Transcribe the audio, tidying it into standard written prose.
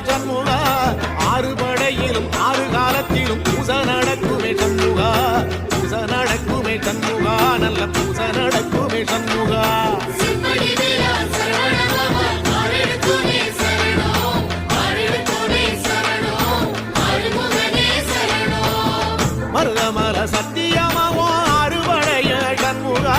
சண்முகா ஆறு படையிலும் ஆறு காலத்திலும் பூசை நடக்குமே சண்முகா பூசை நடக்குமே சண்முகா நல்ல பூசை நடக்குமே சண்முகா மருதமல சத்தியமாவோ அறுபடைய சண்முகா